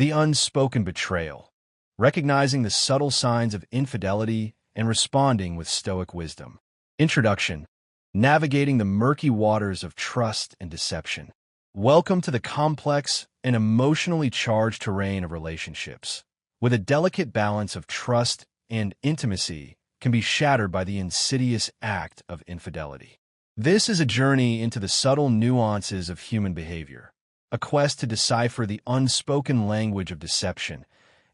The unspoken betrayal, recognizing the subtle signs of infidelity and responding with Stoic wisdom. Introduction: navigating the murky waters of trust and deception. Welcome to the complex and emotionally charged terrain of relationships, with a delicate balance of trust and intimacy can be shattered by the insidious act of infidelity. This is a journey into the subtle nuances of human behavior, a quest to decipher the unspoken language of deception,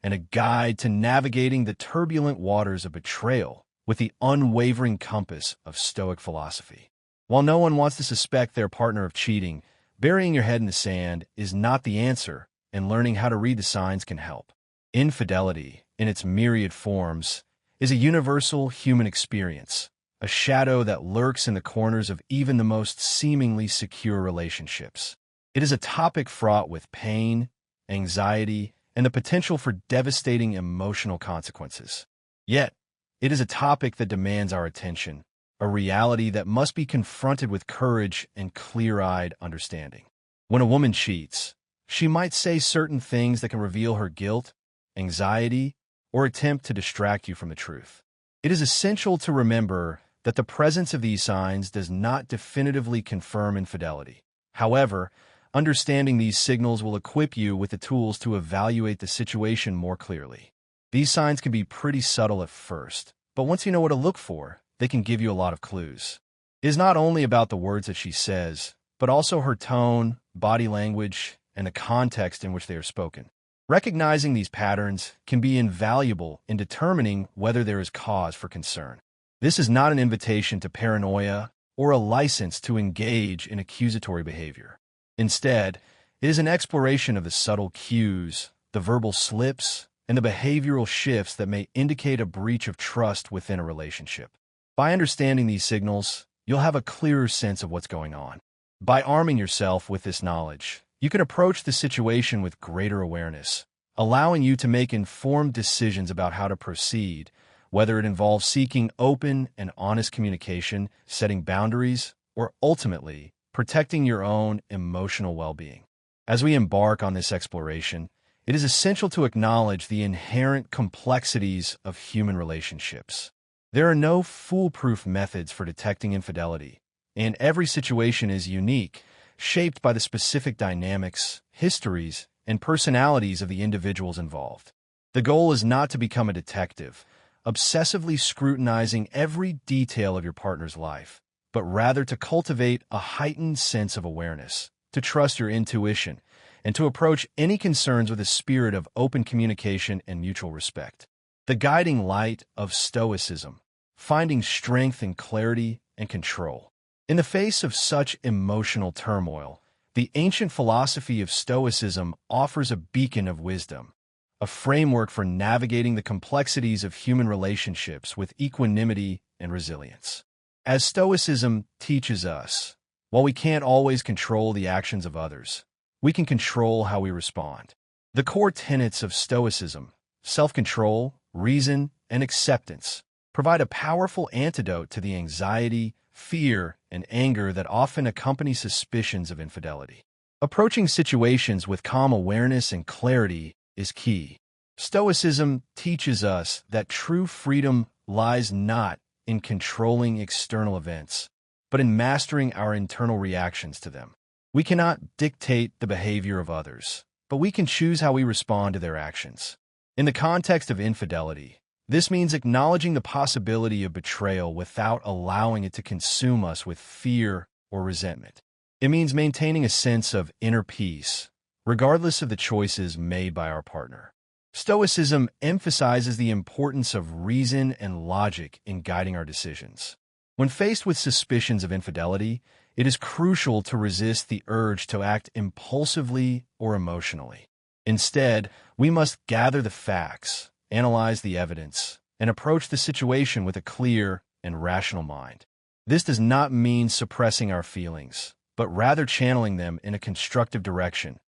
and a guide to navigating the turbulent waters of betrayal with the unwavering compass of Stoic philosophy. While no one wants to suspect their partner of cheating, burying your head in the sand is not the answer, and learning how to read the signs can help. Infidelity, in its myriad forms, is a universal human experience, a shadow that lurks in the corners of even the most seemingly secure relationships. It is a topic fraught with pain, anxiety, and the potential for devastating emotional consequences. Yet, it is a topic that demands our attention, a reality that must be confronted with courage and clear-eyed understanding. When a woman cheats, she might say certain things that can reveal her guilt, anxiety, or attempt to distract you from the truth. It is essential to remember that the presence of these signs does not definitively confirm infidelity. However, understanding these signals will equip you with the tools to evaluate the situation more clearly. These signs can be pretty subtle at first, but once you know what to look for, they can give you a lot of clues. It is not only about the words that she says, but also her tone, body language, and the context in which they are spoken. Recognizing these patterns can be invaluable in determining whether there is cause for concern. This is not an invitation to paranoia or a license to engage in accusatory behavior. Instead, it is an exploration of the subtle cues, the verbal slips, and the behavioral shifts that may indicate a breach of trust within a relationship. By understanding these signals, you'll have a clearer sense of what's going on. By arming yourself with this knowledge, you can approach the situation with greater awareness, allowing you to make informed decisions about how to proceed, whether it involves seeking open and honest communication, setting boundaries, or ultimately protecting your own emotional well-being. As we embark on this exploration, it is essential to acknowledge the inherent complexities of human relationships. There are no foolproof methods for detecting infidelity, and every situation is unique, shaped by the specific dynamics, histories, and personalities of the individuals involved. The goal is not to become a detective, obsessively scrutinizing every detail of your partner's life, but rather to cultivate a heightened sense of awareness, to trust your intuition, and to approach any concerns with a spirit of open communication and mutual respect. The guiding light of Stoicism, finding strength in clarity and control. In the face of such emotional turmoil, the ancient philosophy of Stoicism offers a beacon of wisdom, a framework for navigating the complexities of human relationships with equanimity and resilience. As Stoicism teaches us, while we can't always control the actions of others, we can control how we respond. The core tenets of Stoicism, self-control, reason, and acceptance, provide a powerful antidote to the anxiety, fear, and anger that often accompany suspicions of infidelity. Approaching situations with calm awareness and clarity is key. Stoicism teaches us that true freedom lies not in controlling external events, but in mastering our internal reactions to them. We cannot dictate the behavior of others, but we can choose how we respond to their actions. In the context of infidelity, this means acknowledging the possibility of betrayal without allowing it to consume us with fear or resentment. It means maintaining a sense of inner peace, regardless of the choices made by our partner. Stoicism emphasizes the importance of reason and logic in guiding our decisions. When faced with suspicions of infidelity, it is crucial to resist the urge to act impulsively or emotionally. Instead, we must gather the facts, analyze the evidence, and approach the situation with a clear and rational mind. This does not mean suppressing our feelings, but rather channeling them in a constructive direction,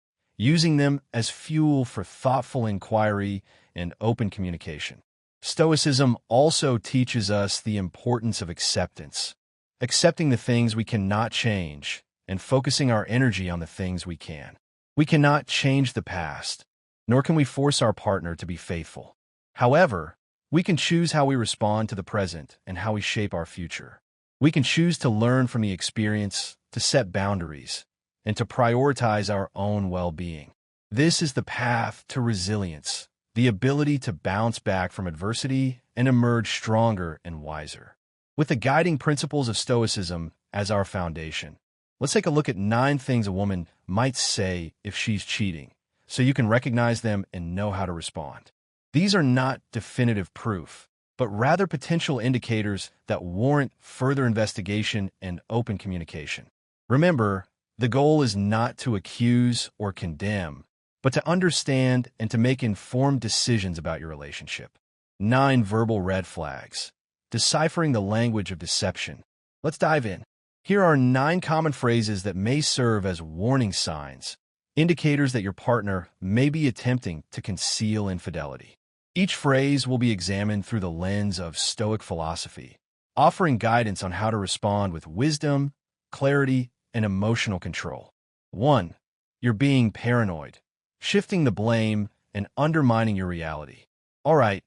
using them as fuel for thoughtful inquiry and open communication. Stoicism also teaches us the importance of acceptance, accepting the things we cannot change and focusing our energy on the things we can. We cannot change the past, nor can we force our partner to be faithful. However, we can choose how we respond to the present and how we shape our future. We can choose to learn from the experience, to set boundaries, and to prioritize our own well-being. This is the path to resilience, the ability to bounce back from adversity and emerge stronger and wiser. With the guiding principles of Stoicism as our foundation, let's take a look at 9 things a woman might say if she's cheating, so you can recognize them and know how to respond. These are not definitive proof, but rather potential indicators that warrant further investigation and open communication. Remember, the goal is not to accuse or condemn, but to understand and to make informed decisions about your relationship. 9 verbal red flags. Deciphering the language of deception. Let's dive in. Here are 9 common phrases that may serve as warning signs, indicators that your partner may be attempting to conceal infidelity. Each phrase will be examined through the lens of Stoic philosophy, offering guidance on how to respond with wisdom, clarity, and emotional control. 1. You're being paranoid, shifting the blame and undermining your reality. All right,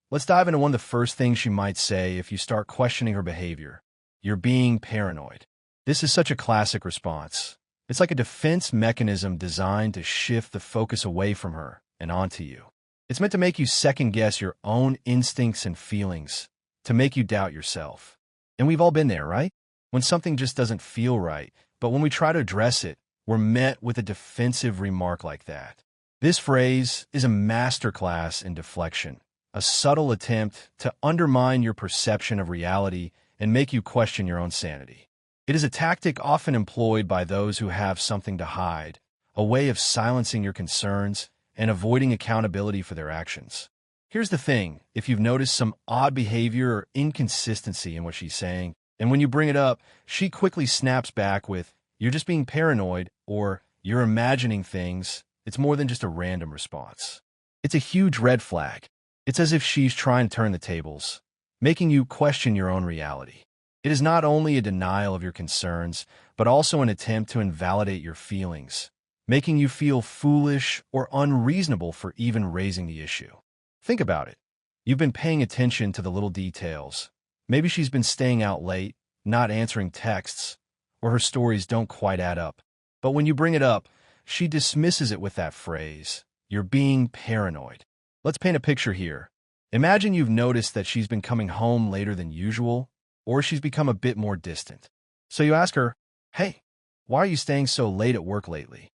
let's dive into one of the first things she might say if you start questioning her behavior. You're being paranoid. This is such a classic response. It's like a defense mechanism designed to shift the focus away from her and onto you. It's meant to make you second-guess your own instincts and feelings, to make you doubt yourself. And we've all been there, right? When something just doesn't feel right, but when we try to address it, we're met with a defensive remark like that. This phrase is a masterclass in deflection, a subtle attempt to undermine your perception of reality and make you question your own sanity. It is a tactic often employed by those who have something to hide, a way of silencing your concerns and avoiding accountability for their actions. Here's the thing, if you've noticed some odd behavior or inconsistency in what she's saying, and when you bring it up, she quickly snaps back with, "You're just being paranoid," or "You're imagining things," it's more than just a random response. It's a huge red flag. It's as if she's trying to turn the tables, making you question your own reality. It is not only a denial of your concerns, but also an attempt to invalidate your feelings, making you feel foolish or unreasonable for even raising the issue. Think about it. You've been paying attention to the little details. Maybe she's been staying out late, not answering texts, or her stories don't quite add up. But when you bring it up, she dismisses it with that phrase, "You're being paranoid." Let's paint a picture here. Imagine you've noticed that she's been coming home later than usual, or she's become a bit more distant. So you ask her, "Hey, why are you staying so late at work lately?"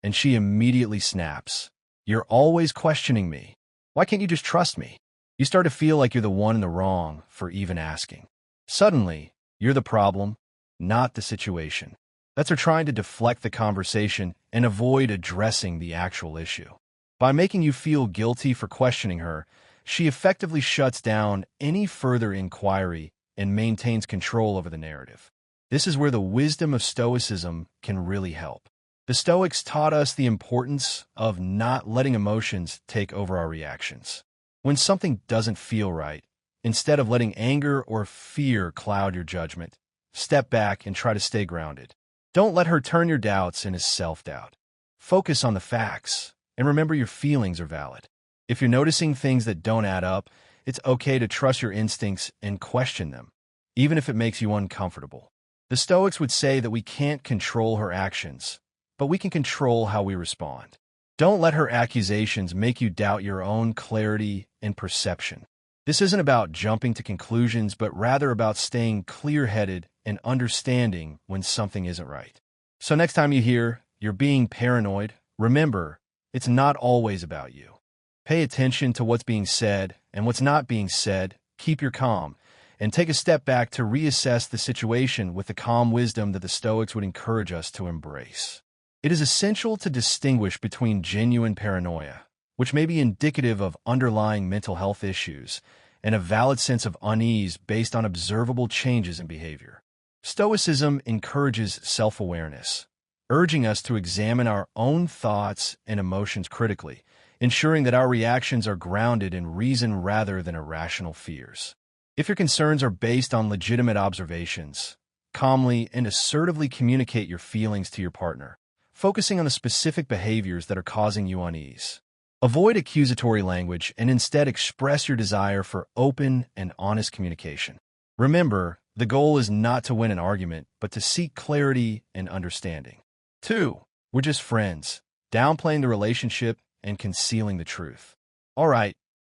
And she immediately snaps, "You're always questioning me. Why can't you just trust me?" You start to feel like you're the one in the wrong for even asking. Suddenly, you're the problem, not the situation. That's her trying to deflect the conversation and avoid addressing the actual issue. By making you feel guilty for questioning her, she effectively shuts down any further inquiry and maintains control over the narrative. This is where the wisdom of Stoicism can really help. The Stoics taught us the importance of not letting emotions take over our reactions. When something doesn't feel right, instead of letting anger or fear cloud your judgment, step back and try to stay grounded. Don't let her turn your doubts into self-doubt. Focus on the facts, and remember your feelings are valid. If you're noticing things that don't add up, it's okay to trust your instincts and question them, even if it makes you uncomfortable. The Stoics would say that we can't control her actions, but we can control how we respond. Don't let her accusations make you doubt your own clarity and perception. This isn't about jumping to conclusions, but rather about staying clear-headed and understanding when something isn't right. So next time you hear, "You're being paranoid," remember, it's not always about you. Pay attention to what's being said and what's not being said, keep your calm, and take a step back to reassess the situation with the calm wisdom that the Stoics would encourage us to embrace. It is essential to distinguish between genuine paranoia, which may be indicative of underlying mental health issues, and a valid sense of unease based on observable changes in behavior. Stoicism encourages self-awareness, urging us to examine our own thoughts and emotions critically, ensuring that our reactions are grounded in reason rather than irrational fears. If your concerns are based on legitimate observations, calmly and assertively communicate your feelings to your partner, focusing on the specific behaviors that are causing you unease. Avoid accusatory language and instead express your desire for open and honest communication. Remember, the goal is not to win an argument, but to seek clarity and understanding. 2. We're just friends, downplaying the relationship and concealing the truth. All right,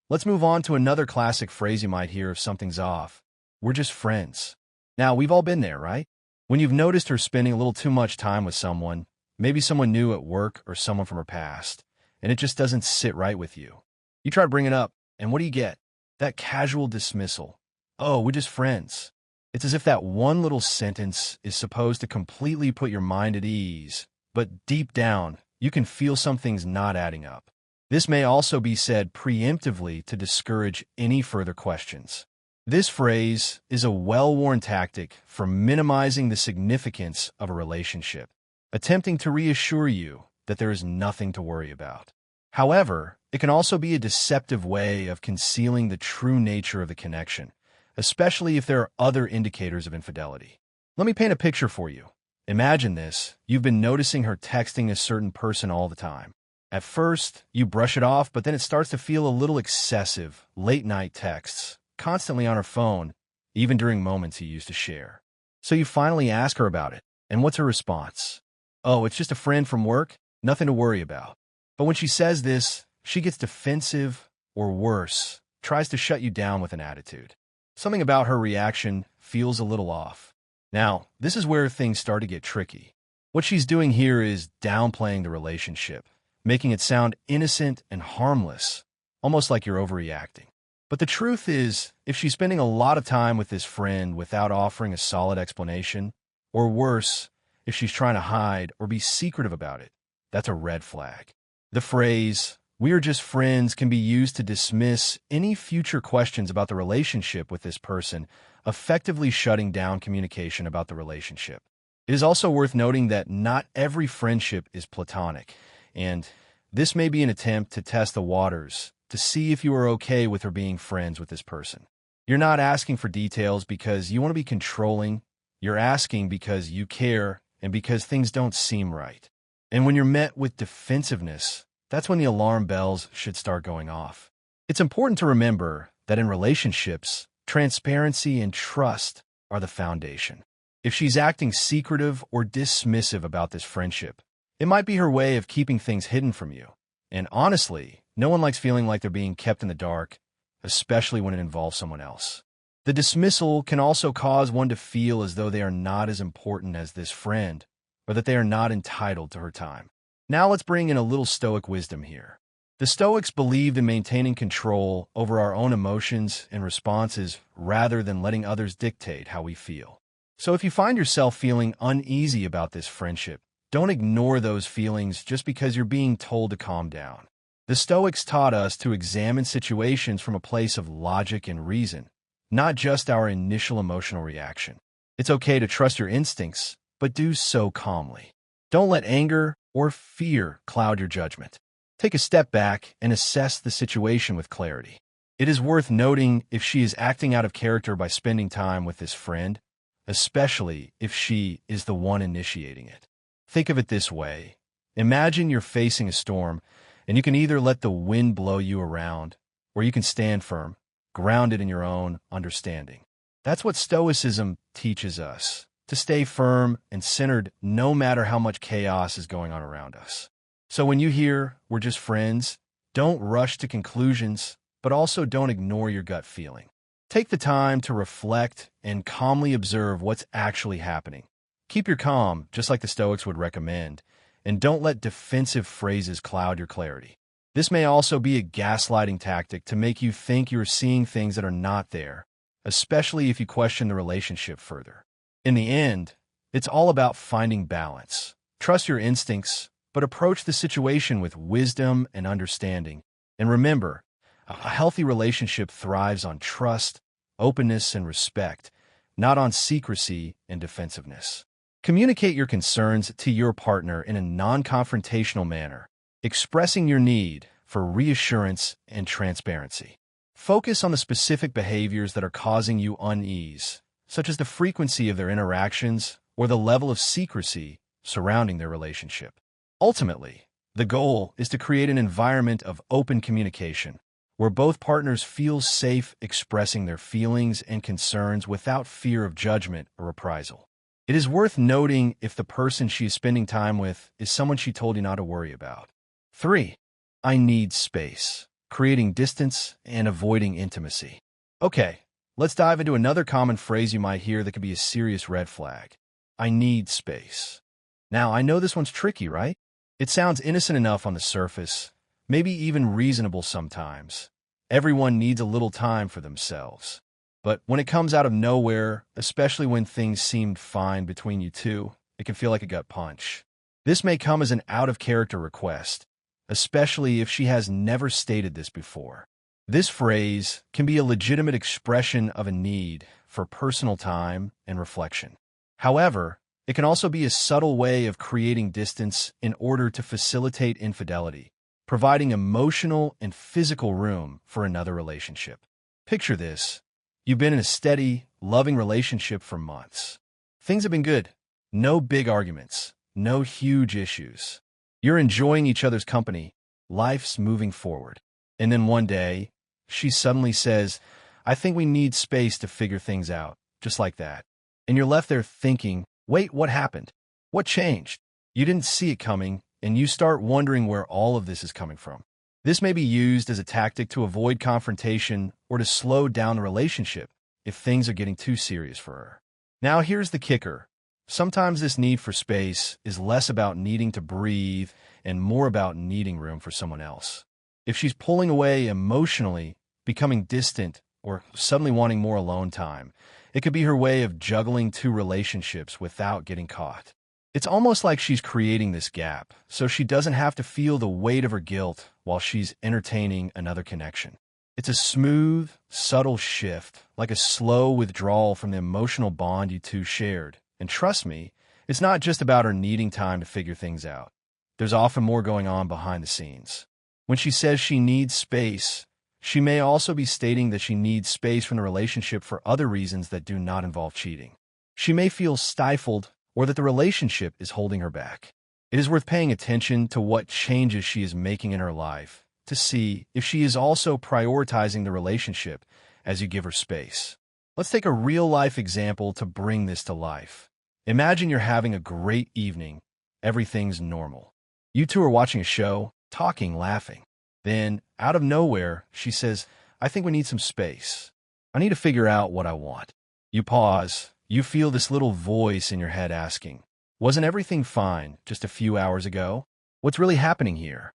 let's move on to another classic phrase you might hear if something's off. We're just friends. Now, we've all been there, right? When you've noticed her spending a little too much time with someone, maybe someone new at work or someone from her past, and it just doesn't sit right with you. You try to bring it up, and what do you get? That casual dismissal. Oh, we're just friends. It's as if that one little sentence is supposed to completely put your mind at ease, but deep down, you can feel something's not adding up. This may also be said preemptively to discourage any further questions. This phrase is a well-worn tactic for minimizing the significance of a relationship, attempting to reassure you that there is nothing to worry about. However, it can also be a deceptive way of concealing the true nature of the connection, especially if there are other indicators of infidelity. Let me paint a picture for you. Imagine this. You've been noticing her texting a certain person all the time. At first, you brush it off, but then it starts to feel a little excessive, late-night texts, constantly on her phone, even during moments you used to share. So you finally ask her about it, and what's her response? Oh, it's just a friend from work, nothing to worry about. But when she says this, she gets defensive, or worse, tries to shut you down with an attitude. Something about her reaction feels a little off. Now, this is where things start to get tricky. What she's doing here is downplaying the relationship, making it sound innocent and harmless, almost like you're overreacting. But the truth is, if she's spending a lot of time with this friend without offering a solid explanation, or worse, if she's trying to hide or be secretive about it, that's a red flag. The phrase, "we are just friends," can be used to dismiss any future questions about the relationship with this person, effectively shutting down communication about the relationship. It is also worth noting that not every friendship is platonic, and this may be an attempt to test the waters, to see if you are okay with her being friends with this person. You're not asking for details because you want to be controlling. You're asking because you care and because things don't seem right. And when you're met with defensiveness, that's when the alarm bells should start going off. It's important to remember that in relationships, transparency and trust are the foundation. If she's acting secretive or dismissive about this friendship, it might be her way of keeping things hidden from you. And honestly, no one likes feeling like they're being kept in the dark, especially when it involves someone else. The dismissal can also cause one to feel as though they are not as important as this friend, or that they are not entitled to her time. Now let's bring in a little Stoic wisdom here. The Stoics believed in maintaining control over our own emotions and responses rather than letting others dictate how we feel. So if you find yourself feeling uneasy about this friendship, don't ignore those feelings just because you're being told to calm down. The Stoics taught us to examine situations from a place of logic and reason, not just our initial emotional reaction. It's okay to trust your instincts, but do so calmly. Don't let anger or fear cloud your judgment. Take a step back and assess the situation with clarity. It is worth noting if she is acting out of character by spending time with this friend, especially if she is the one initiating it. Think of it this way. Imagine you're facing a storm, and you can either let the wind blow you around, or you can stand firm, grounded in your own understanding. That's what Stoicism teaches us, to stay firm and centered no matter how much chaos is going on around us. So when you hear, "we're just friends," don't rush to conclusions, but also don't ignore your gut feeling. Take the time to reflect and calmly observe what's actually happening. Keep your calm, just like the Stoics would recommend, and don't let defensive phrases cloud your clarity. This may also be a gaslighting tactic to make you think you're seeing things that are not there, especially if you question the relationship further. In the end, it's all about finding balance. Trust your instincts, but approach the situation with wisdom and understanding. And remember, a healthy relationship thrives on trust, openness, and respect, not on secrecy and defensiveness. Communicate your concerns to your partner in a non-confrontational manner, expressing your need for reassurance and transparency. Focus on the specific behaviors that are causing you unease, such as the frequency of their interactions or the level of secrecy surrounding their relationship. Ultimately, The goal is to create an environment of open communication, where both partners feel safe expressing their feelings and concerns without fear of judgment or reprisal. It is worth noting if the person she is spending time with is someone she told you not to worry about. 3. I need space, creating distance and avoiding intimacy. Okay, let's dive into another common phrase you might hear that could be a serious red flag. I need space. Now, I know this one's tricky, right? It sounds innocent enough on the surface, maybe even reasonable sometimes. Everyone needs a little time for themselves. But when it comes out of nowhere, especially when things seemed fine between you two, it can feel like a gut punch. This may come as an out-of-character request, especially if she has never stated this before. This phrase can be a legitimate expression of a need for personal time and reflection. However, it can also be a subtle way of creating distance in order to facilitate infidelity, providing emotional and physical room for another relationship. Picture this. You've been in a steady, loving relationship for months. Things have been good. No big arguments. No huge issues. You're enjoying each other's company. Life's moving forward. And then one day, she suddenly says, I think we need space to figure things out, just like that. And you're left there thinking, wait, what happened? What changed? You didn't see it coming, and you start wondering where all of this is coming from. This may be used as a tactic to avoid confrontation or to slow down the relationship if things are getting too serious for her. Now here's the kicker. Sometimes this need for space is less about needing to breathe and more about needing room for someone else. If she's pulling away emotionally, becoming distant, or suddenly wanting more alone time, it could be her way of juggling two relationships without getting caught. It's almost like she's creating this gap, so she doesn't have to feel the weight of her guilt while she's entertaining another connection. It's a smooth, subtle shift, like a slow withdrawal from the emotional bond you two shared. And trust me, it's not just about her needing time to figure things out. There's often more going on behind the scenes. When she says she needs space, she may also be stating that she needs space from the relationship for other reasons that do not involve cheating. She may feel stifled or that the relationship is holding her back. It is worth paying attention to what changes she is making in her life to see if she is also prioritizing the relationship as you give her space. Let's take a real-life example to bring this to life. Imagine you're having a great evening. Everything's normal. You two are watching a show, talking, laughing. Then, out of nowhere, she says, I think we need some space. I need to figure out what I want. You pause. You feel this little voice in your head asking, wasn't everything fine just a few hours ago? What's really happening here?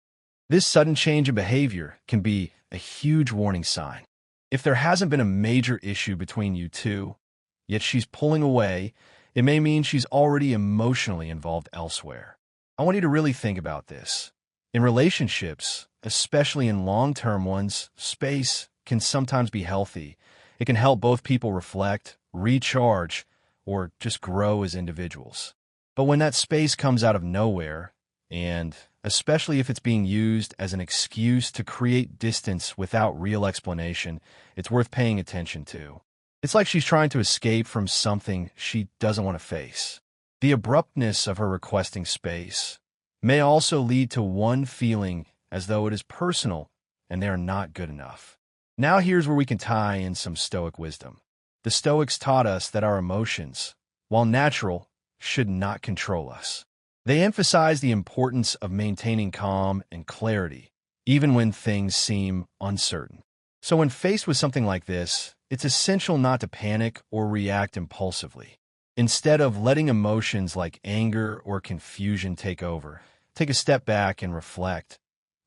This sudden change in behavior can be a huge warning sign. If there hasn't been a major issue between you two, yet she's pulling away, it may mean she's already emotionally involved elsewhere. I want you to really think about this. In relationships, especially in long-term ones, space can sometimes be healthy. It can help both people reflect, recharge, or just grow as individuals. But when that space comes out of nowhere, and especially if it's being used as an excuse to create distance without real explanation, it's worth paying attention to. It's like she's trying to escape from something she doesn't want to face. The abruptness of her requesting space may also lead to one feeling as though it is personal and they are not good enough. Now here's where we can tie in some Stoic wisdom. The Stoics taught us that our emotions, while natural, should not control us. They emphasize the importance of maintaining calm and clarity, even when things seem uncertain. So when faced with something like this, it's essential not to panic or react impulsively. Instead of letting emotions like anger or confusion take over, take a step back and reflect.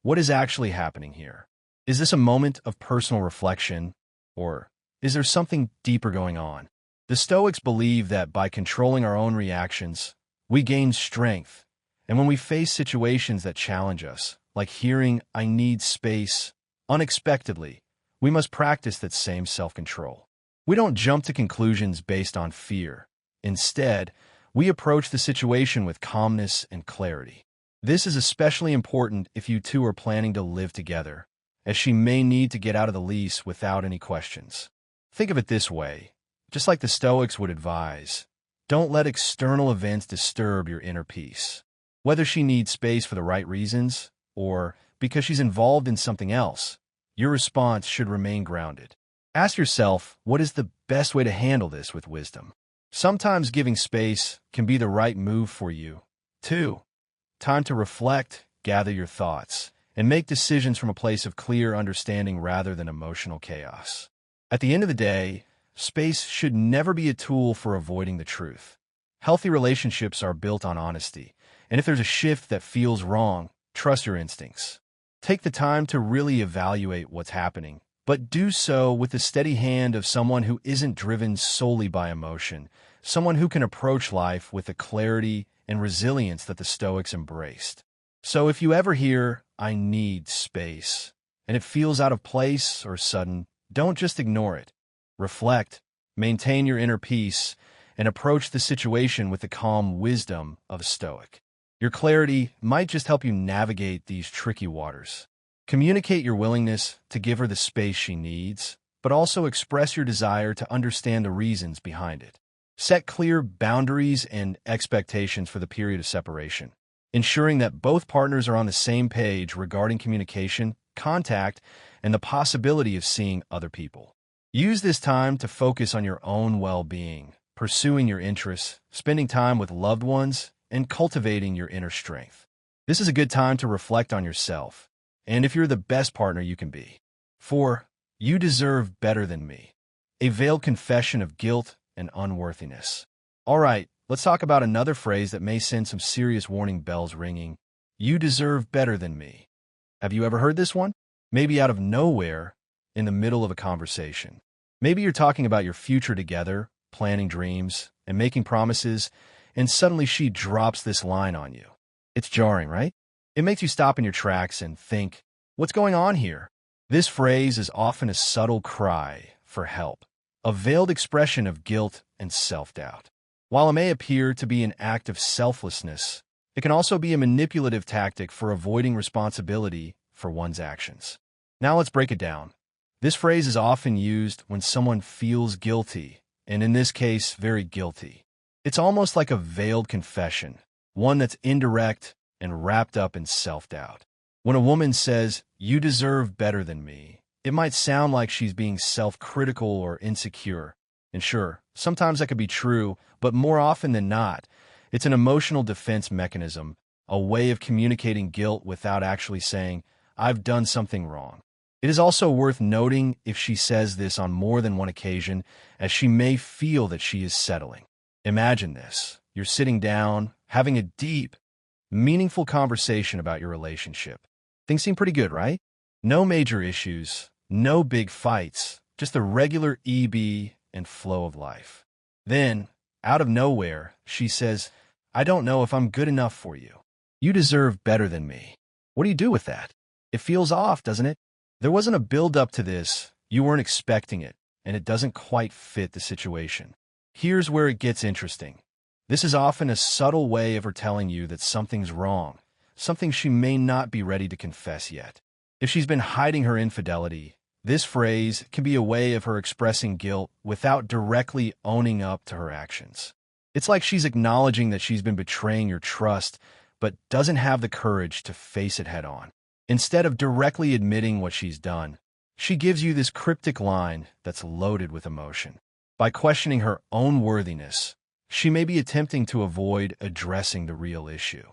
What is actually happening here? Is this a moment of personal reflection, or is there something deeper going on? The Stoics believe that by controlling our own reactions, we gain strength, and when we face situations that challenge us, like hearing, I need space, unexpectedly, we must practice that same self-control. We don't jump to conclusions based on fear. Instead, we approach the situation with calmness and clarity. This is especially important if you two are planning to live together, as she may need to get out of the lease without any questions. Think of it this way. Just like the Stoics would advise, don't let external events disturb your inner peace. Whether she needs space for the right reasons or because she's involved in something else, your response should remain grounded. Ask yourself, what is the best way to handle this with wisdom? Sometimes giving space can be the right move for you. 2. Time to reflect, gather your thoughts, and make decisions from a place of clear understanding rather than emotional chaos. At the end of the day, space should never be a tool for avoiding the truth. Healthy relationships are built on honesty, and if there's a shift that feels wrong, trust your instincts. Take the time to really evaluate what's happening, but do so with the steady hand of someone who isn't driven solely by emotion, someone who can approach life with the clarity and resilience that the Stoics embraced. So if you ever hear, "I need space," and it feels out of place or sudden, don't just ignore it. Reflect, maintain your inner peace, and approach the situation with the calm wisdom of a Stoic. Your clarity might just help you navigate these tricky waters. Communicate your willingness to give her the space she needs, but also express your desire to understand the reasons behind it. Set clear boundaries and expectations for the period of separation, ensuring that both partners are on the same page regarding communication, contact, and the possibility of seeing other people. Use this time to focus on your own well-being, pursuing your interests, spending time with loved ones, and cultivating your inner strength. This is a good time to reflect on yourself, and if you're the best partner you can be. 4. You deserve better than me. A veiled confession of guilt and unworthiness. All right, let's talk about another phrase that may send some serious warning bells ringing. You deserve better than me. Have you ever heard this one? Maybe out of nowhere, in the middle of a conversation. Maybe you're talking about your future together, planning dreams, and making promises, and suddenly she drops this line on you. It's jarring, right? It makes you stop in your tracks and think, what's going on here? This phrase is often a subtle cry for help, a veiled expression of guilt and self-doubt. While it may appear to be an act of selflessness, it can also be a manipulative tactic for avoiding responsibility for one's actions. Now let's break it down. This phrase is often used when someone feels guilty, and in this case, very guilty. It's almost like a veiled confession, one that's indirect and wrapped up in self-doubt. When a woman says, "You deserve better than me," it might sound like she's being self-critical or insecure. And sure, sometimes that could be true, but more often than not, it's an emotional defense mechanism, a way of communicating guilt without actually saying, "I've done something wrong." It is also worth noting if she says this on more than one occasion, as she may feel that she is settling. Imagine this. You're sitting down, having a deep, meaningful conversation about your relationship. Things seem pretty good, right? No major issues, no big fights, just the regular EB and flow of life. Then, out of nowhere, she says, "I don't know if I'm good enough for you. You deserve better than me." What do you do with that? It feels off, doesn't it? There wasn't a build-up to this, you weren't expecting it, and it doesn't quite fit the situation. Here's where it gets interesting. This is often a subtle way of her telling you that something's wrong, something she may not be ready to confess yet. If she's been hiding her infidelity, this phrase can be a way of her expressing guilt without directly owning up to her actions. It's like she's acknowledging that she's been betraying your trust, but doesn't have the courage to face it head on. Instead of directly admitting what she's done, she gives you this cryptic line that's loaded with emotion. By questioning her own worthiness, she may be attempting to avoid addressing the real issue.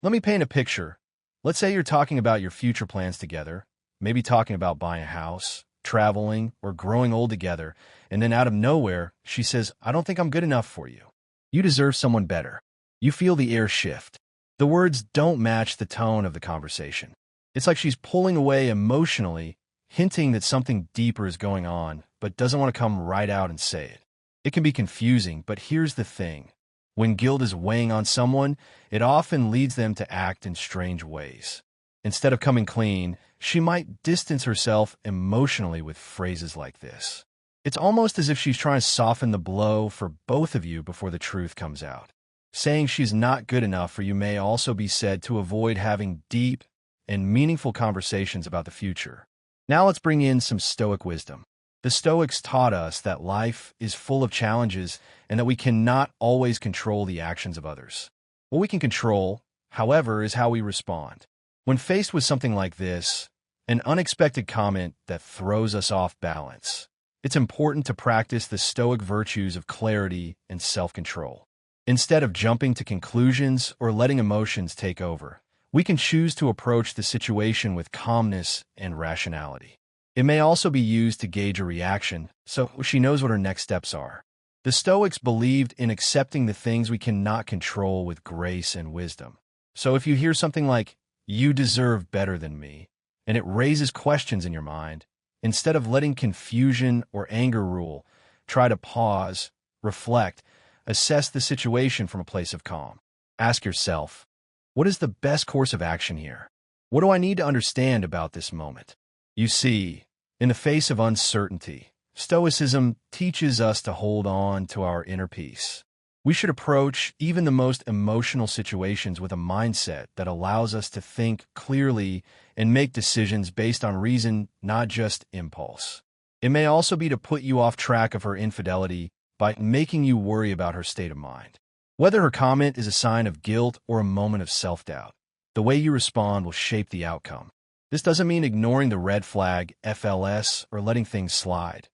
Let me paint a picture. Let's say you're talking about your future plans together, maybe talking about buying a house, traveling, or growing old together, and then out of nowhere, she says, "I don't think I'm good enough for you. You deserve someone better." You feel the air shift. The words don't match the tone of the conversation. It's like she's pulling away emotionally, hinting that something deeper is going on, but doesn't want to come right out and say it. It can be confusing, but here's the thing. When guilt is weighing on someone, it often leads them to act in strange ways. Instead of coming clean, she might distance herself emotionally with phrases like this. It's almost as if she's trying to soften the blow for both of you before the truth comes out. Saying she's not good enough for you may also be said to avoid having deep and meaningful conversations about the future. Now let's bring in some Stoic wisdom. The Stoics taught us that life is full of challenges and that we cannot always control the actions of others. What we can control, however, is how we respond. When faced with something like this, an unexpected comment that throws us off balance, it's important to practice the Stoic virtues of clarity and self-control. Instead of jumping to conclusions or letting emotions take over, we can choose to approach the situation with calmness and rationality. It may also be used to gauge a reaction, so she knows what her next steps are. The Stoics believed in accepting the things we cannot control with grace and wisdom. So if you hear something like, "You deserve better than me," and it raises questions in your mind, instead of letting confusion or anger rule, try to pause, reflect, assess the situation from a place of calm. Ask yourself, what is the best course of action here? What do I need to understand about this moment? You see, in the face of uncertainty, Stoicism teaches us to hold on to our inner peace. We should approach even the most emotional situations with a mindset that allows us to think clearly and make decisions based on reason, not just impulse. It may also be to put you off track of her infidelity by making you worry about her state of mind. Whether her comment is a sign of guilt or a moment of self-doubt, the way you respond will shape the outcome. This doesn't mean ignoring the red flag, FLS, or letting things slide.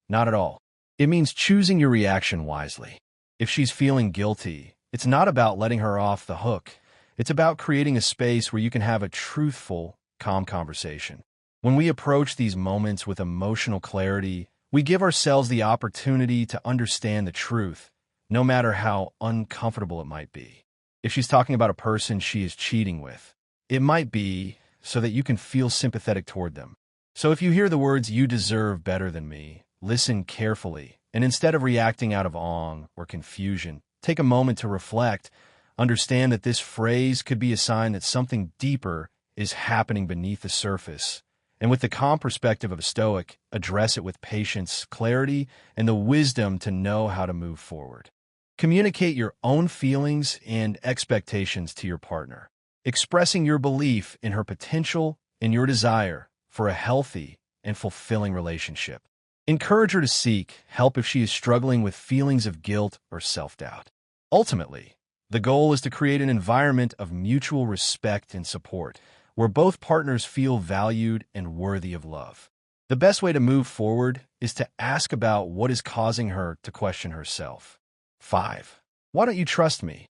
Not at all. It means choosing your reaction wisely. If she's feeling guilty, it's not about letting her off the hook. It's about creating a space where you can have a truthful, calm conversation. When we approach these moments with emotional clarity, we give ourselves the opportunity to understand the truth, no matter how uncomfortable it might be. If she's talking about a person she is cheating with, it might be so that you can feel sympathetic toward them. So if you hear the words, "You deserve better than me," listen carefully, and instead of reacting out of awe or confusion, take a moment to reflect. Understand that this phrase could be a sign that something deeper is happening beneath the surface. And with the calm perspective of a Stoic, address it with patience, clarity, and the wisdom to know how to move forward. Communicate your own feelings and expectations to your partner, expressing your belief in her potential and your desire for a healthy and fulfilling relationship. Encourage her to seek help if she is struggling with feelings of guilt or self-doubt. Ultimately, the goal is to create an environment of mutual respect and support, where both partners feel valued and worthy of love. The best way to move forward is to ask about what is causing her to question herself. 5. Why don't you trust me?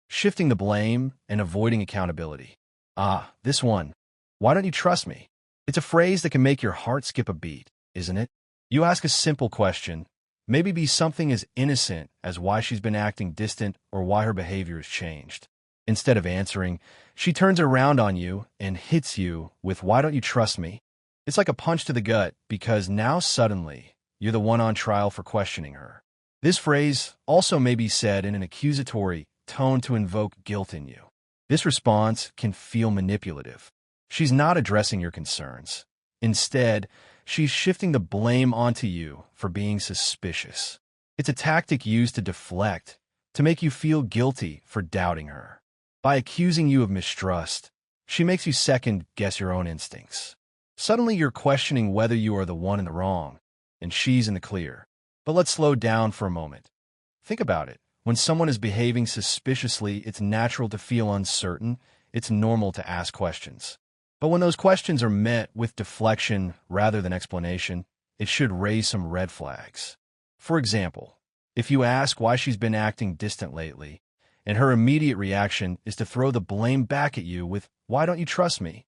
Shifting the blame and avoiding accountability. This one. Why don't you trust me? It's a phrase that can make your heart skip a beat, isn't it? You ask a simple question, maybe be something as innocent as why she's been acting distant or why her behavior has changed. Instead of answering, she turns around on you and hits you with, "Why don't you trust me?" It's like a punch to the gut because now suddenly you're the one on trial for questioning her. This phrase also may be said in an accusatory tone to invoke guilt in you. This response can feel manipulative. She's not addressing your concerns. Instead, she's shifting the blame onto you for being suspicious. It's a tactic used to deflect, to make you feel guilty for doubting her. By accusing you of mistrust, she makes you second-guess your own instincts. Suddenly you're questioning whether you are the one in the wrong, and she's in the clear. But let's slow down for a moment. Think about it. When someone is behaving suspiciously, it's natural to feel uncertain. It's normal to ask questions. But when those questions are met with deflection rather than explanation, it should raise some red flags. For example, if you ask why she's been acting distant lately, and her immediate reaction is to throw the blame back at you with, "Why don't you trust me?"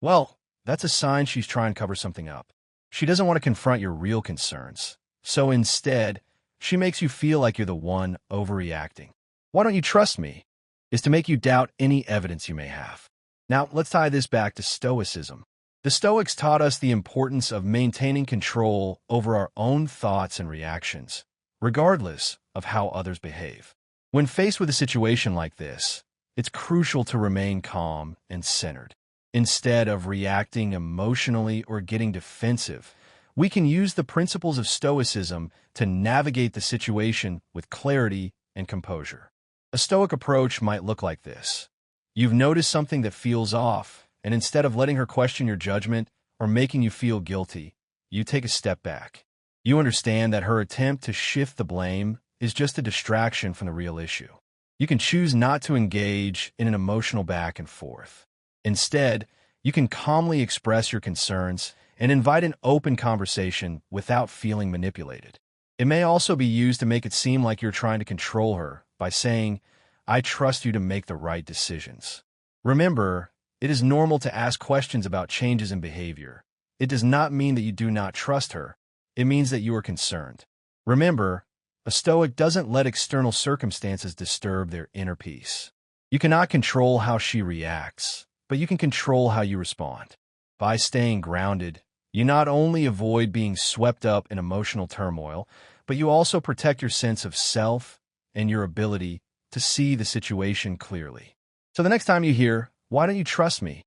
Well, that's a sign she's trying to cover something up. She doesn't want to confront your real concerns. So instead, she makes you feel like you're the one overreacting. "Why don't you trust me?" is to make you doubt any evidence you may have. Now, let's tie this back to Stoicism. The Stoics taught us the importance of maintaining control over our own thoughts and reactions, regardless of how others behave. When faced with a situation like this, it's crucial to remain calm and centered. Instead of reacting emotionally or getting defensive, we can use the principles of Stoicism to navigate the situation with clarity and composure. A Stoic approach might look like this. You've noticed something that feels off, and instead of letting her question your judgment or making you feel guilty, you take a step back. You understand that her attempt to shift the blame is just a distraction from the real issue. You can choose not to engage in an emotional back and forth. Instead, you can calmly express your concerns and invite an open conversation without feeling manipulated. It may also be used to make it seem like you're trying to control her by saying, "I trust you to make the right decisions." Remember, it is normal to ask questions about changes in behavior. It does not mean that you do not trust her. It means that you are concerned. Remember, a Stoic doesn't let external circumstances disturb their inner peace. You cannot control how she reacts, but you can control how you respond. By staying grounded, you not only avoid being swept up in emotional turmoil, but you also protect your sense of self and your ability to see the situation clearly. So the next time you hear, "Why don't you trust me?"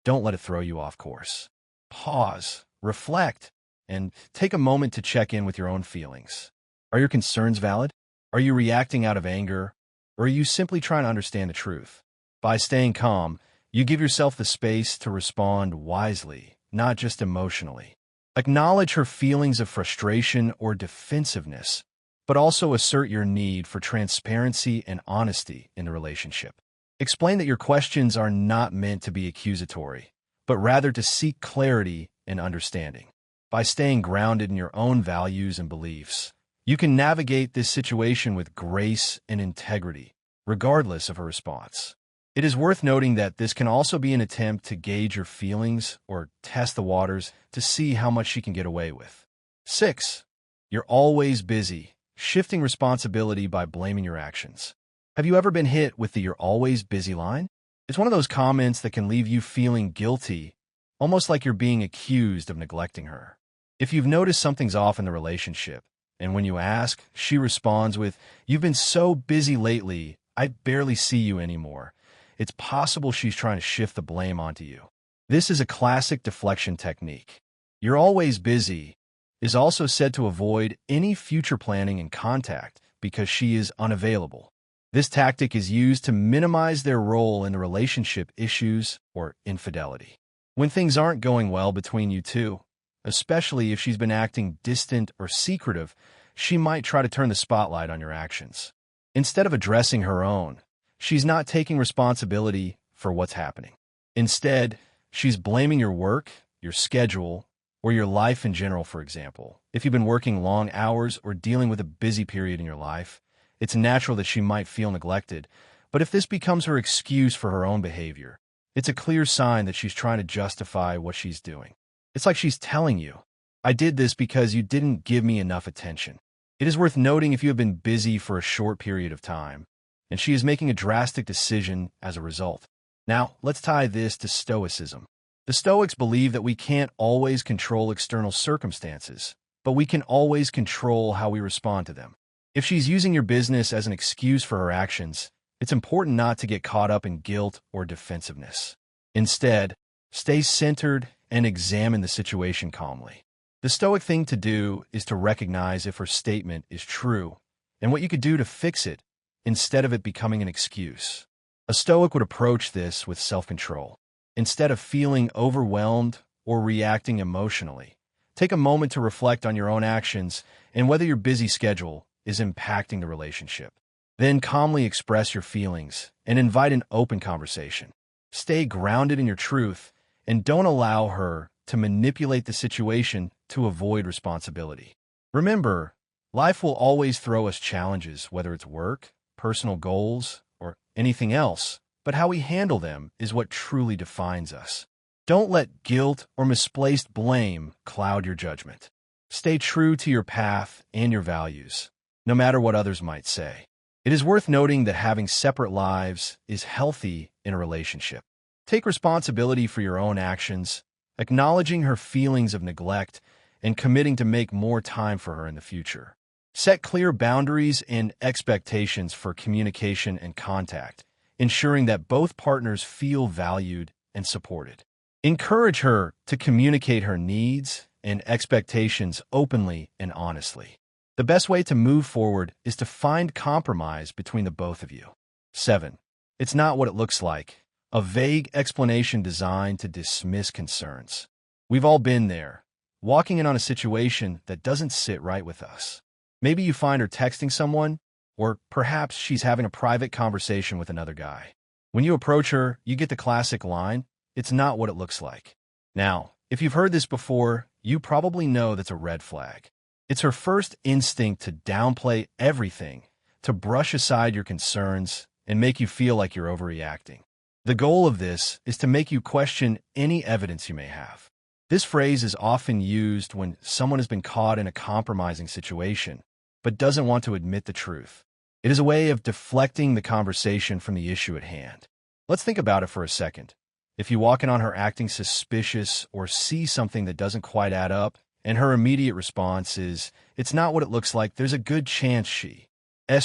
don't let it throw you off course. Pause, reflect, and take a moment to check in with your own feelings. Are your concerns valid? Are you reacting out of anger? Or are you simply trying to understand the truth? By staying calm, you give yourself the space to respond wisely, not just emotionally. Acknowledge her feelings of frustration or defensiveness, but also assert your need for transparency and honesty in the relationship. Explain that your questions are not meant to be accusatory, but rather to seek clarity and understanding. By staying grounded in your own values and beliefs, you can navigate this situation with grace and integrity, regardless of her response. It is worth noting that this can also be an attempt to gauge your feelings or test the waters to see how much she can get away with. 6. You're always busy, shifting responsibility by blaming your actions. Have you ever been hit with the "you're always busy" line? It's one of those comments that can leave you feeling guilty, almost like you're being accused of neglecting her. If you've noticed something's off in the relationship, and when you ask, she responds with, "You've been so busy lately, I barely see you anymore," it's possible she's trying to shift the blame onto you. This is a classic deflection technique. "You're always busy" is also said to avoid any future planning and contact because she is unavailable. This tactic is used to minimize their role in the relationship issues or infidelity. When things aren't going well between you two, especially if she's been acting distant or secretive, she might try to turn the spotlight on your actions. Instead of addressing her own, she's not taking responsibility for what's happening. Instead, she's blaming your work, your schedule, or your life in general, for example. If you've been working long hours or dealing with a busy period in your life, it's natural that she might feel neglected. But if this becomes her excuse for her own behavior, it's a clear sign that she's trying to justify what she's doing. It's like she's telling you, "I did this because you didn't give me enough attention." It is worth noting if you have been busy for a short period of time, and she is making a drastic decision as a result. Now, let's tie this to Stoicism. The Stoics believe that we can't always control external circumstances, but we can always control how we respond to them. If she's using your business as an excuse for her actions, it's important not to get caught up in guilt or defensiveness. Instead, stay centered and examine the situation calmly. The Stoic thing to do is to recognize if her statement is true and what you could do to fix it instead of it becoming an excuse. A Stoic would approach this with self-control. Instead of feeling overwhelmed or reacting emotionally, take a moment to reflect on your own actions and whether your busy schedule is impacting the relationship. Then calmly express your feelings and invite an open conversation. Stay grounded in your truth and don't allow her to manipulate the situation to avoid responsibility. Remember, life will always throw us challenges, whether it's work, personal goals, or anything else, but how we handle them is what truly defines us. Don't let guilt or misplaced blame cloud your judgment. Stay true to your path and your values, no matter what others might say. It is worth noting that having separate lives is healthy in a relationship. Take responsibility for your own actions, acknowledging her feelings of neglect and committing to make more time for her in the future. Set clear boundaries and expectations for communication and contact, ensuring that both partners feel valued and supported. Encourage her to communicate her needs and expectations openly and honestly. The best way to move forward is to find compromise between the both of you. 7. It's not what it looks like. A vague explanation designed to dismiss concerns. We've all been there, walking in on a situation that doesn't sit right with us. Maybe you find her texting someone, or perhaps she's having a private conversation with another guy. When you approach her, you get the classic line, "It's not what it looks like." Now, if you've heard this before, you probably know that's a red flag. It's her first instinct to downplay everything, to brush aside your concerns, and make you feel like you're overreacting. The goal of this is to make you question any evidence you may have. This phrase is often used when someone has been caught in a compromising situation, but doesn't want to admit the truth. It is a way of deflecting the conversation from the issue at hand. Let's think about it for a second. If you walk in on her acting suspicious or see something that doesn't quite add up, and her immediate response is, "It's not what it looks like," there's a good chance she's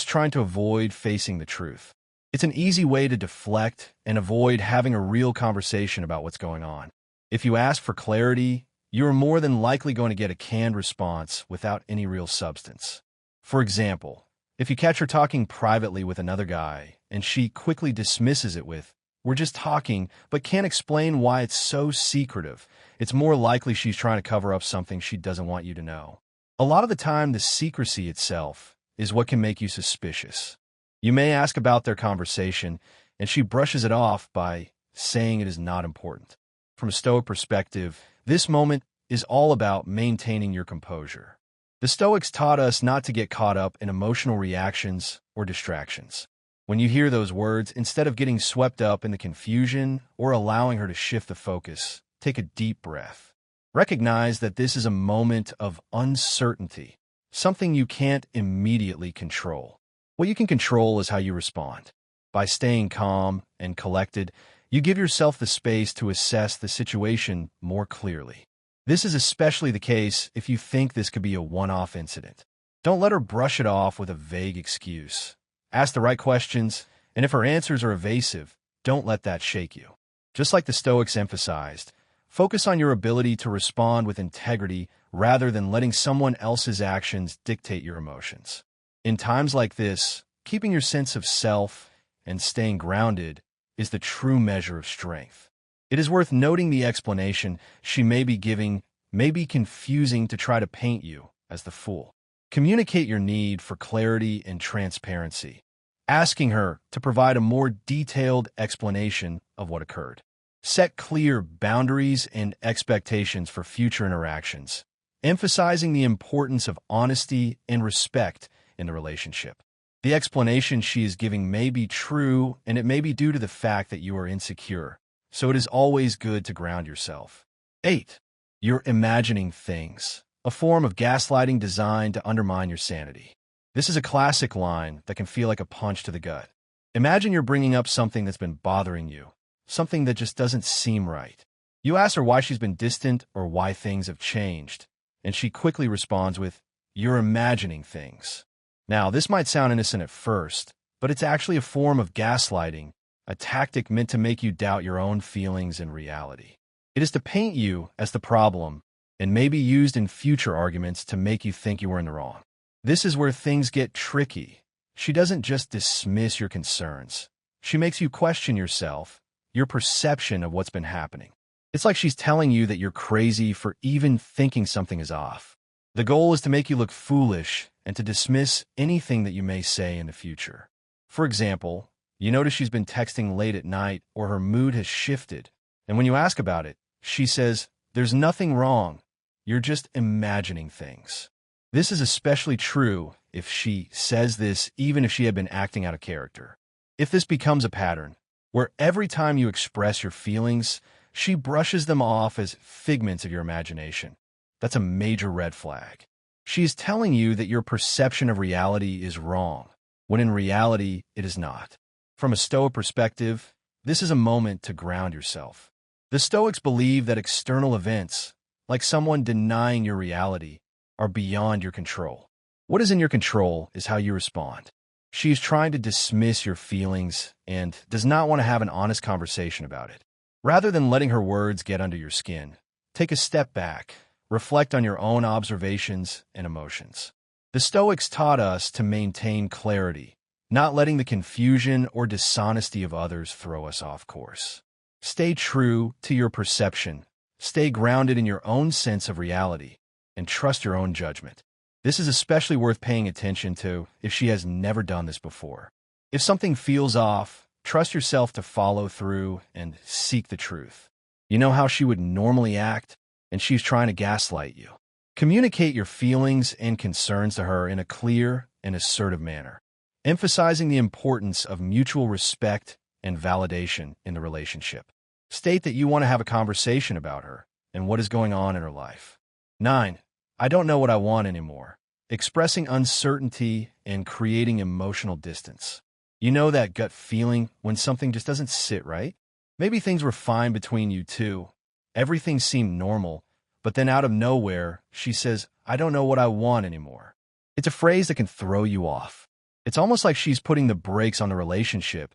trying to avoid facing the truth. It's an easy way to deflect and avoid having a real conversation about what's going on. If you ask for clarity, you are more than likely going to get a canned response without any real substance. For example, if you catch her talking privately with another guy and she quickly dismisses it with, "We're just talking," but can't explain why it's so secretive, it's more likely she's trying to cover up something she doesn't want you to know. A lot of the time, the secrecy itself is what can make you suspicious. You may ask about their conversation, and she brushes it off by saying it is not important. From a Stoic perspective, this moment is all about maintaining your composure. The Stoics taught us not to get caught up in emotional reactions or distractions. When you hear those words, instead of getting swept up in the confusion or allowing her to shift the focus, take a deep breath. Recognize that this is a moment of uncertainty, something you can't immediately control. What you can control is how you respond. By staying calm and collected, you give yourself the space to assess the situation more clearly. This is especially the case if you think this could be a one-off incident. Don't let her brush it off with a vague excuse. Ask the right questions, and if her answers are evasive, don't let that shake you. Just like the Stoics emphasized, focus on your ability to respond with integrity rather than letting someone else's actions dictate your emotions. In times like this, keeping your sense of self and staying grounded is the true measure of strength. It is worth noting the explanation she may be giving may be confusing to try to paint you as the fool. Communicate your need for clarity and transparency, asking her to provide a more detailed explanation of what occurred. Set clear boundaries and expectations for future interactions, emphasizing the importance of honesty and respect in the relationship. The explanation she is giving may be true, and it may be due to the fact that you are insecure, so it is always good to ground yourself. 8. You're imagining things, a form of gaslighting designed to undermine your sanity. This is a classic line that can feel like a punch to the gut. Imagine you're bringing up something that's been bothering you, something that just doesn't seem right. You ask her why she's been distant or why things have changed, and she quickly responds with, "You're imagining things." Now, this might sound innocent at first, but it's actually a form of gaslighting, a tactic meant to make you doubt your own feelings and reality. It is to paint you as the problem and may be used in future arguments to make you think you were in the wrong. This is where things get tricky. She doesn't just dismiss your concerns. She makes you question yourself, your perception of what's been happening. It's like she's telling you that you're crazy for even thinking something is off. The goal is to make you look foolish and to dismiss anything that you may say in the future. For example, you notice she's been texting late at night or her mood has shifted, and when you ask about it, she says, "There's nothing wrong. You're just imagining things." This is especially true if she says this even if she had been acting out of character. If this becomes a pattern, where every time you express your feelings, she brushes them off as figments of your imagination, that's a major red flag. She is telling you that your perception of reality is wrong, when in reality it is not. From a Stoic perspective, this is a moment to ground yourself. The Stoics believe that external events, like someone denying your reality, are beyond your control. What is in your control is how you respond. She is trying to dismiss your feelings and does not want to have an honest conversation about it. Rather than letting her words get under your skin, take a step back, reflect on your own observations and emotions. The Stoics taught us to maintain clarity, not letting the confusion or dishonesty of others throw us off course. Stay true to your perception, stay grounded in your own sense of reality, and trust your own judgment. This is especially worth paying attention to if she has never done this before. If something feels off, trust yourself to follow through and seek the truth. You know how she would normally act, and she's trying to gaslight you. Communicate your feelings and concerns to her in a clear and assertive manner, emphasizing the importance of mutual respect and validation in the relationship. State that you want to have a conversation about her and what is going on in her life. 9. I don't know what I want anymore. Expressing uncertainty and creating emotional distance. You know that gut feeling when something just doesn't sit right? Maybe things were fine between you two. Everything seemed normal, but then out of nowhere, she says, I don't know what I want anymore. It's a phrase that can throw you off. It's almost like she's putting the brakes on the relationship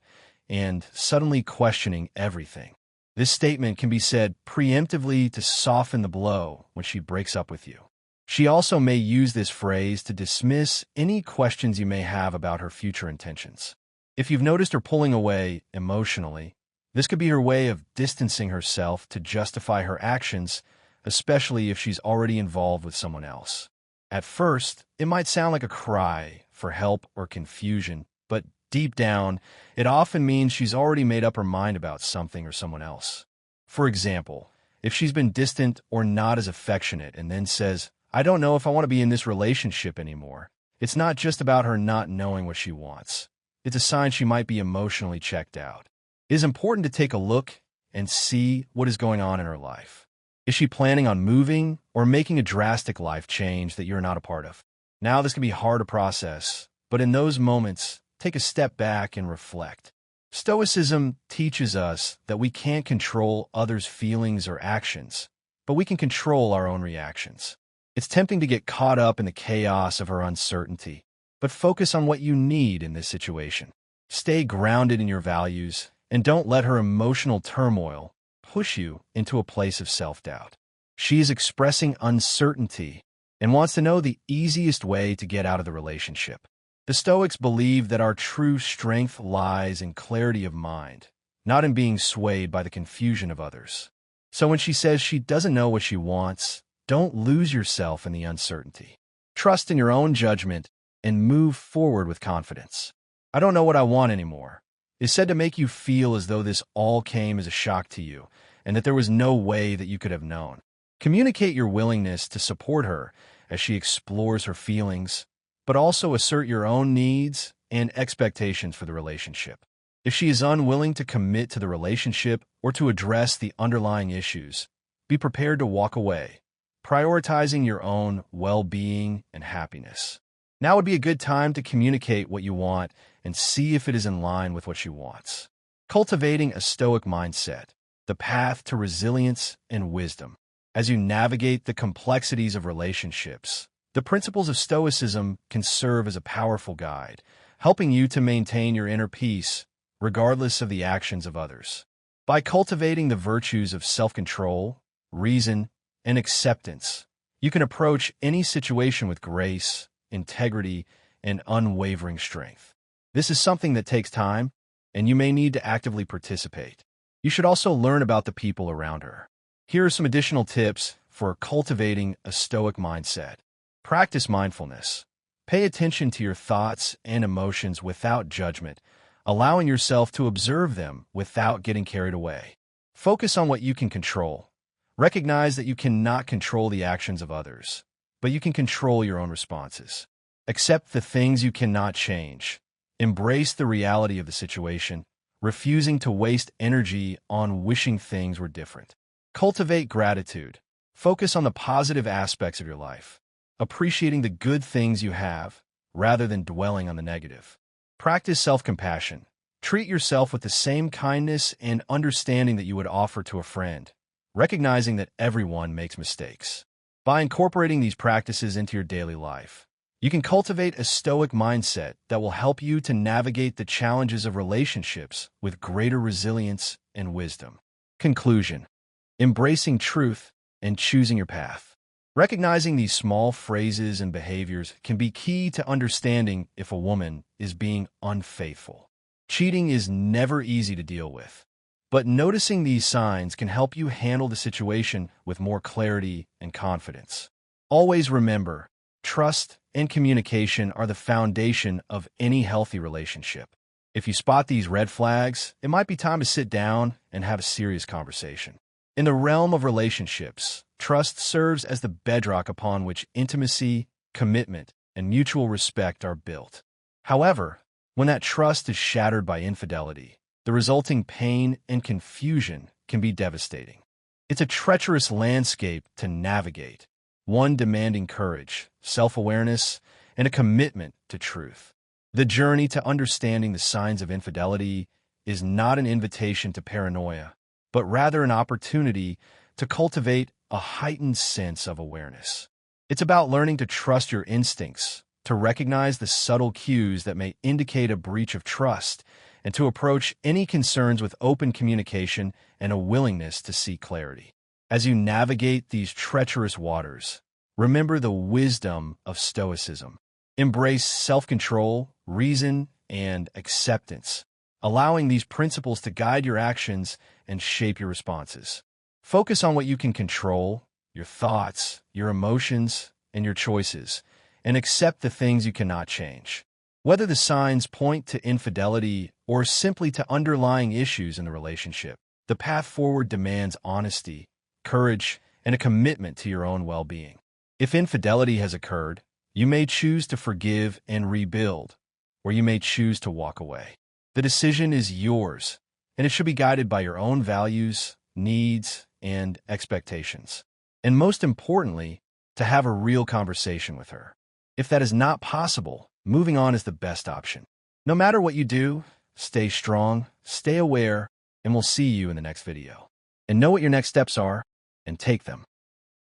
and suddenly questioning everything. This statement can be said preemptively to soften the blow when she breaks up with you. She also may use this phrase to dismiss any questions you may have about her future intentions. If you've noticed her pulling away emotionally, this could be her way of distancing herself to justify her actions, especially if she's already involved with someone else. At first, it might sound like a cry for help or confusion, but deep down, it often means she's already made up her mind about something or someone else. For example, if she's been distant or not as affectionate and then says, I don't know if I want to be in this relationship anymore, it's not just about her not knowing what she wants. It's a sign she might be emotionally checked out. It is important to take a look and see what is going on in her life. Is she planning on moving or making a drastic life change that you're not a part of? Now, this can be hard to process, but in those moments, take a step back and reflect. Stoicism teaches us that we can't control others' feelings or actions, but we can control our own reactions. It's tempting to get caught up in the chaos of her uncertainty, but focus on what you need in this situation. Stay grounded in your values and don't let her emotional turmoil push you into a place of self-doubt. She is expressing uncertainty and wants to know the easiest way to get out of the relationship. The Stoics believe that our true strength lies in clarity of mind, not in being swayed by the confusion of others. So when she says she doesn't know what she wants, don't lose yourself in the uncertainty. Trust in your own judgment and move forward with confidence. I don't know what I want anymore is said to make you feel as though this all came as a shock to you and that there was no way that you could have known. Communicate your willingness to support her as she explores her feelings, but also assert your own needs and expectations for the relationship. If she is unwilling to commit to the relationship or to address the underlying issues, be prepared to walk away, prioritizing your own well-being and happiness. Now would be a good time to communicate what you want and see if it is in line with what she wants. Cultivating a Stoic mindset, the path to resilience and wisdom. As you navigate the complexities of relationships, the principles of Stoicism can serve as a powerful guide, helping you to maintain your inner peace regardless of the actions of others. By cultivating the virtues of self-control, reason, and acceptance, you can approach any situation with grace, integrity, and unwavering strength. This is something that takes time, and you may need to actively participate. You should also learn about the people around her. Here are some additional tips for cultivating a Stoic mindset. Practice mindfulness. Pay attention to your thoughts and emotions without judgment, allowing yourself to observe them without getting carried away. Focus on what you can control. Recognize that you cannot control the actions of others, but you can control your own responses. Accept the things you cannot change. Embrace the reality of the situation, refusing to waste energy on wishing things were different. Cultivate gratitude. Focus on the positive aspects of your life, appreciating the good things you have rather than dwelling on the negative. Practice self-compassion. Treat yourself with the same kindness and understanding that you would offer to a friend, recognizing that everyone makes mistakes. By incorporating these practices into your daily life, you can cultivate a Stoic mindset that will help you to navigate the challenges of relationships with greater resilience and wisdom. Conclusion: embracing truth and choosing your path. Recognizing these small phrases and behaviors can be key to understanding if a woman is being unfaithful. Cheating is never easy to deal with, but noticing these signs can help you handle the situation with more clarity and confidence. Always remember, trust and communication are the foundation of any healthy relationship. If you spot these red flags, it might be time to sit down and have a serious conversation. In the realm of relationships, trust serves as the bedrock upon which intimacy, commitment, and mutual respect are built. However, when that trust is shattered by infidelity, the resulting pain and confusion can be devastating. It's a treacherous landscape to navigate, one demanding courage, self-awareness, and a commitment to truth. The journey to understanding the signs of infidelity is not an invitation to paranoia, but rather an opportunity to cultivate a heightened sense of awareness. It's about learning to trust your instincts, to recognize the subtle cues that may indicate a breach of trust, and to approach any concerns with open communication and a willingness to seek clarity. As you navigate these treacherous waters, remember the wisdom of Stoicism. Embrace self-control, reason, and acceptance, allowing these principles to guide your actions and shape your responses. Focus on what you can control, your thoughts, your emotions, and your choices, and accept the things you cannot change. Whether the signs point to infidelity or simply to underlying issues in the relationship, the path forward demands honesty, courage, and a commitment to your own well-being. If infidelity has occurred, you may choose to forgive and rebuild, or you may choose to walk away. The decision is yours, and it should be guided by your own values, needs, and expectations. And most importantly, to have a real conversation with her. If that is not possible, moving on is the best option. No matter what you do, stay strong, stay aware, and we'll see you in the next video. And know what your next steps are, and take them.